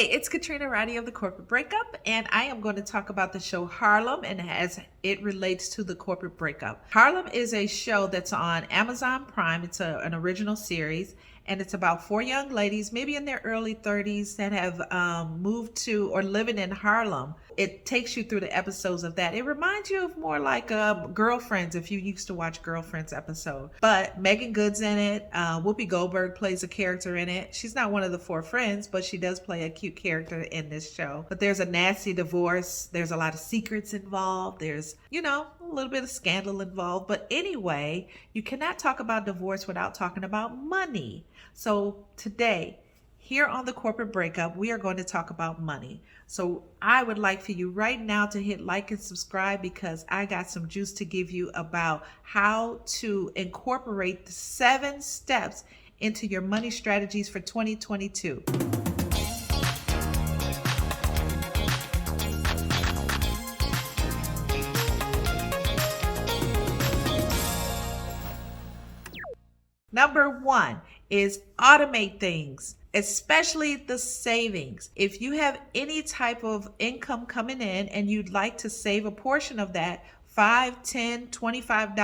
Hey, it's Katrina Roddy of the Corporate Breakup, and I am going to talk about the show Harlem and as it relates to the corporate breakup. Harlem is a show that's on Amazon Prime. It's an original series, and it's about four young ladies, maybe in their early 30s, that have moved to or living in Harlem. It takes you through the episodes of that. It reminds you of more like Girlfriends, if you used to watch Girlfriends episode. But Megan Good's in it. Whoopi Goldberg plays a character in it. She's not one of the four friends, but she does play a cute character in this show. But there's a nasty divorce. There's a lot of secrets involved. There's, a little bit of scandal involved. But anyway, you cannot talk about divorce without talking about money. So today, here on the Corporate Breakup, we are going to talk about money. So I would like for you right now to hit like and subscribe, because I got some juice to give you about how to incorporate the 7 steps into your money strategies for 2022. Number 1 is automate things, especially the savings. If you have any type of income coming in and you'd like to save a portion of that, $5, $10, $25,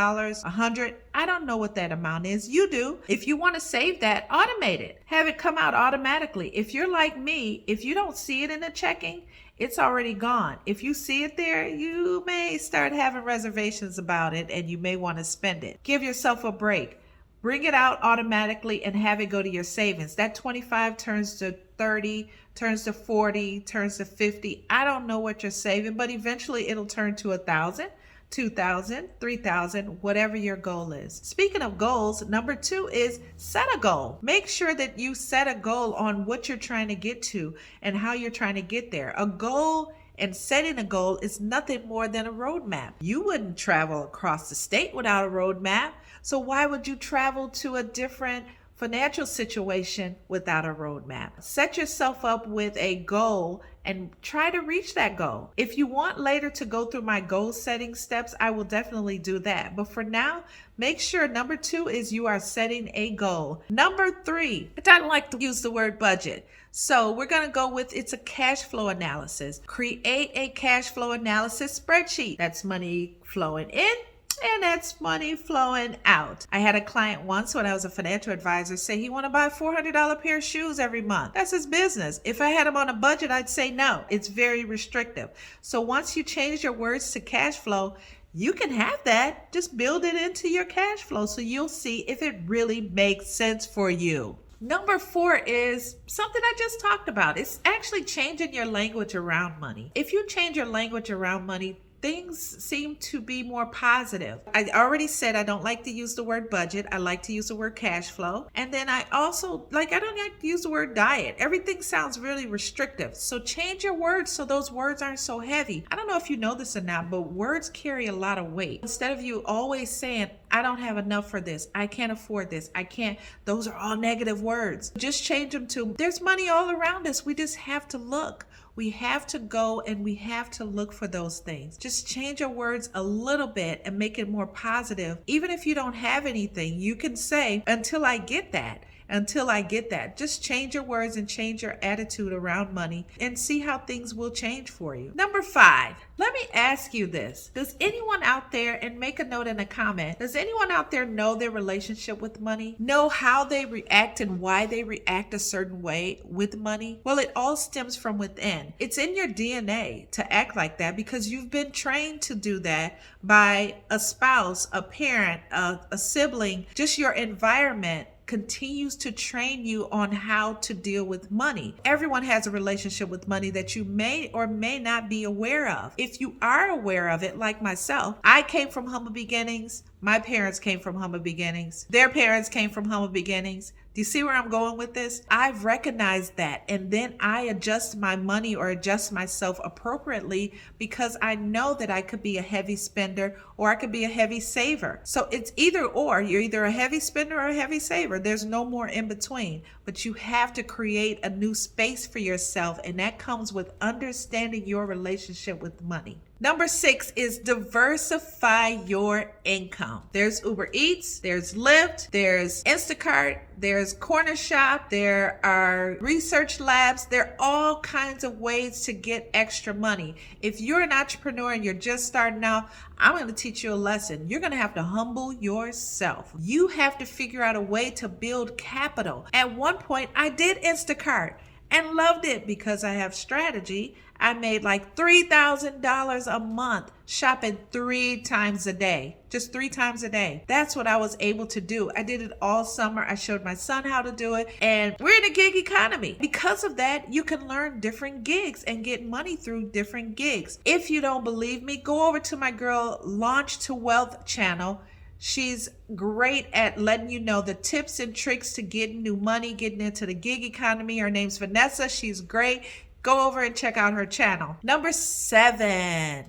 $100, I don't know what that amount is. You do. If you want to save that, automate it. Have it come out automatically. If you're like me, if you don't see it in the checking, it's already gone. If you see it there, you may start having reservations about it and you may want to spend it. Give yourself a break. Bring it out automatically and have it go to your savings. That 25 turns to 30, turns to 40, turns to 50. I don't know what you're saving, but eventually it'll turn to 1,000, 2,000, 3,000, whatever your goal is. Speaking of goals, number 2 is set a goal. Make sure that you set a goal on what you're trying to get to and how you're trying to get there. A goal and setting a goal is nothing more than a roadmap. You wouldn't travel across the state without a roadmap. So why would you travel to a different financial situation without a roadmap? Set yourself up with a goal and try to reach that goal. If you want later to go through my goal setting steps, I will definitely do that. But for now, make sure number 2 is you are setting a goal. Number 3, I don't like to use the word budget. So we're going to go with, it's a cash flow analysis. Create a cash flow analysis spreadsheet. That's money flowing in, and that's money flowing out. I had a client once when I was a financial advisor say he want to buy a $400 pair of shoes every month. That's his business. If I had him on a budget, I'd say no. It's very restrictive. So once you change your words to cash flow, you can have that. Just build it into your cash flow so you'll see if it really makes sense for you. Number 4 is something I just talked about. It's actually changing your language around money. If you change your language around money, things seem to be more positive. I already said I don't like to use the word budget. I like to use the word cash flow. And then I don't like to use the word diet. Everything sounds really restrictive. So change your words so those words aren't so heavy. I don't know if you know this or not, but words carry a lot of weight. Instead of you always saying, I don't have enough for this, I can't afford this, I can't, those are all negative words. Just change them to, there's money all around us. We just have to look. We have to go and we have to look for those things. Just change your words a little bit and make it more positive. Even if you don't have anything, you can say, until I get that. Until I get that. Just change your words and change your attitude around money and see how things will change for you. Number 5, let me ask you this. Does anyone out there, and make a note in a comment, does anyone out there know their relationship with money? Know how they react and why they react a certain way with money? Well, it all stems from within. It's in your DNA to act like that because you've been trained to do that by a spouse, a parent, a sibling, just your environment continues to train you on how to deal with money. Everyone has a relationship with money that you may or may not be aware of. If you are aware of it, like myself, I came from humble beginnings. My parents came from humble beginnings. Their parents came from humble beginnings. Do you see where I'm going with this? I've recognized that, and then I adjust my money or adjust myself appropriately because I know that I could be a heavy spender or I could be a heavy saver. So it's either or. You're either a heavy spender or a heavy saver. There's no more in between, but you have to create a new space for yourself, and that comes with understanding your relationship with money. Number 6 is diversify your income. There's Uber Eats, there's Lyft, there's Instacart, there's Corner Shop, there are research labs. There are all kinds of ways to get extra money. If you're an entrepreneur and you're just starting out, I'm going to teach you a lesson. You're going to have to humble yourself. You have to figure out a way to build capital. At one point, I did Instacart and loved it because I have strategy. I made like $3,000 a month shopping 3 times a day, just 3 times a day. That's what I was able to do. I did it all summer. I showed my son how to do it, and we're in a gig economy. Because of that, you can learn different gigs and get money through different gigs. If you don't believe me, go over to my girl Launch to Wealth channel. She's great at letting you know the tips and tricks to getting new money, getting into the gig economy. Her name's Vanessa. She's great. Go over and check out her channel. Number seven,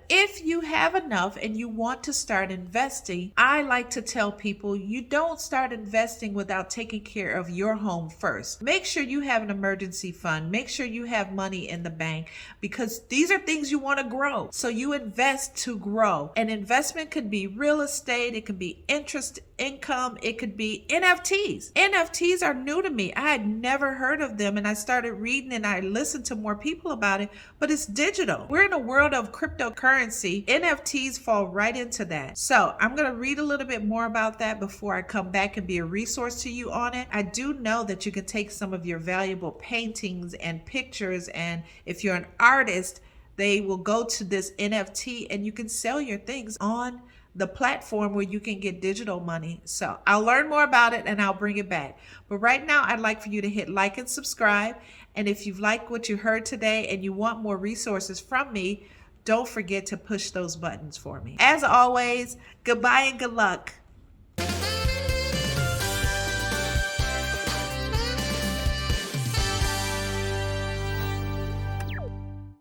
if you have enough and you want to start investing, I like to tell people you don't start investing without taking care of your home first. Make sure you have an emergency fund. Make sure you have money in the bank, because these are things you want to grow. So you invest to grow. An investment could be real estate. It could be interest income. It could be NFTs. NFTs are new to me. I had never heard of them, and I started reading and I listened to more people about it, but it's digital. We're in a world of cryptocurrency. NFTs fall right into that. So I'm going to read a little bit more about that before I come back and be a resource to you on it. I do know that you can take some of your valuable paintings and pictures, and if you're an artist, they will go to this NFT and you can sell your things on the platform where you can get digital money. So I'll learn more about it and I'll bring it back. But right now, I'd like for you to hit like and subscribe. And if you've liked what you heard today and you want more resources from me, don't forget to push those buttons for me. As always, goodbye and good luck.